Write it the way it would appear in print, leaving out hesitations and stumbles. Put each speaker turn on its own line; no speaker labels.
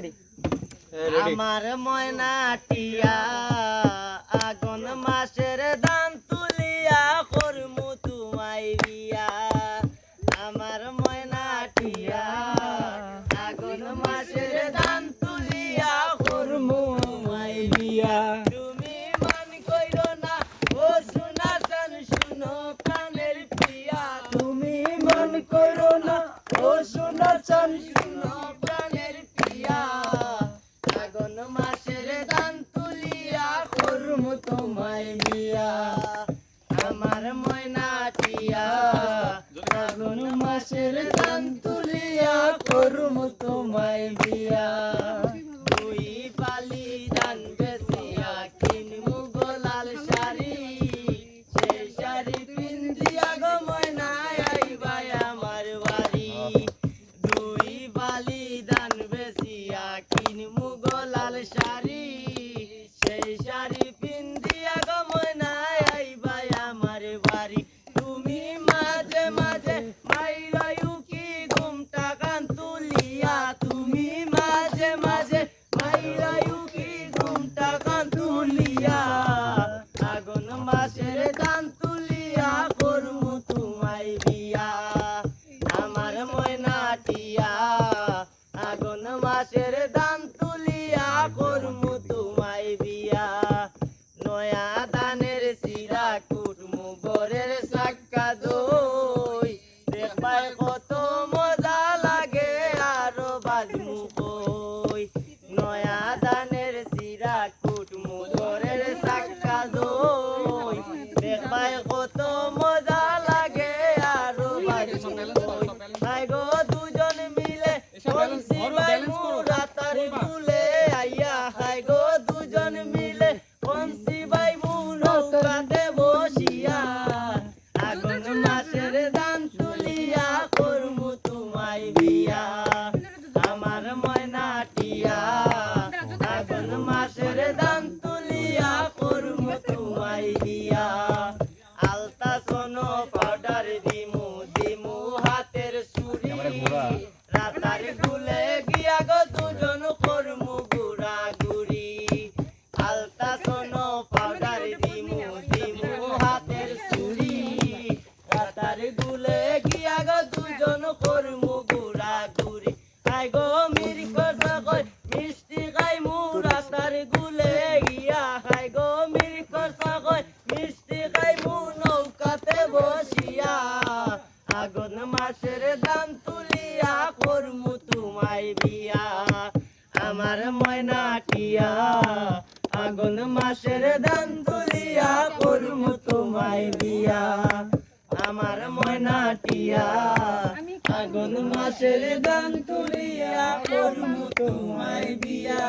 Ready আমার ময়নাটিয়া আগুন মাসের দান তুলিয়া করমু তোমায় বিয়া আমার ময়নাটিয়া আগুন মাসের দান তুলিয়া করমু তোমায় বিয়া তুমি মন কইরো না ও সোনা চান শুনো প্রাণের প্রিয়া তুমি মন কইরো না ও সোনা চান শুনো প্রাণের প্রিয়া আগুন মাসের দান তুলিয়া করমু তোমায় বিয়া আমার ময়নাটিয়া আগুন মাসের দান তুলিয়া করমু তোমায় বিয়া দুই পালি দান বেচিয়া কিনমু গোলাল শাড়ি সেই শাড়ি পিন্দিয়া গো ময়না আইবা আমার বাড়ি দুই পালি দান বেচিয়া কিনমু গোলাল শাড়ি সেই শাড়ি পিন্দিয়া গো ময়না আইবা আমার বাড়ি তুমি মাঝে মাঝে মাইরায়ু কি ঘুমটা কান তুলিয়া তুমি মাঝে মাঝে মাইরায়ু কি ঘুমটা কান তুলিয়া আগুন মাসের দান তুলিয়া করমু তোমায় বিয়া আমার ময়নাটিয়া আগুন মাসের দান তুলিয়া করমু তোমায় বিয়া নয়া দানের সিরা কুটমু গরের সাক্কা দই দেখবাই কত মজা লাগে আরো বাজমু কই নয়া দানের সিরা কুটমু গরের সাক্কা দই দেখবাই কত মজা লাগে আরো বাজমু কই হাই গো দুজন মিলে বংশী বাইমু রাতার কুলে আইয়া হাই গো দুজন মিলে বংশী বাইমু নৌকাতে বসিয়া আগুন মাসের দান তুলিয়া করমু তোমায় বিয়া আমার ময়নাটিয়া আগুন মাসের দান তুলিয়া করমু তোমায় বিয়া আলতা সোনো পাউডার দিমু দিমু হাতের চুড়ি রাতার গুলে গিয়া গো দুজন করমু গুড়া গুড়ি আলতা সোনো পাউডার দিমু দিমু হাতের চুড়ি রাতার গুলে গিয়া গো দুজন করমু গুড়া গুড়ি আই গো মিরি কথা কই মিষ্টি খাইমু রাতার গুলে গিয়া হাই গো মিরি কথা কই মিষ্টি খাইমু নৌকাতে বসিয়া আগুন মাসের দান তুলিয়া করমু তোমায় বিয়া আমার ময়নাটিয়া আগুন মাসের দান তুলিয়া করমু তোমায় বিয়া আমার ময়নাটিয়া আগুন মাসের দান তুলিয়া করমু তোমায় বিয়া।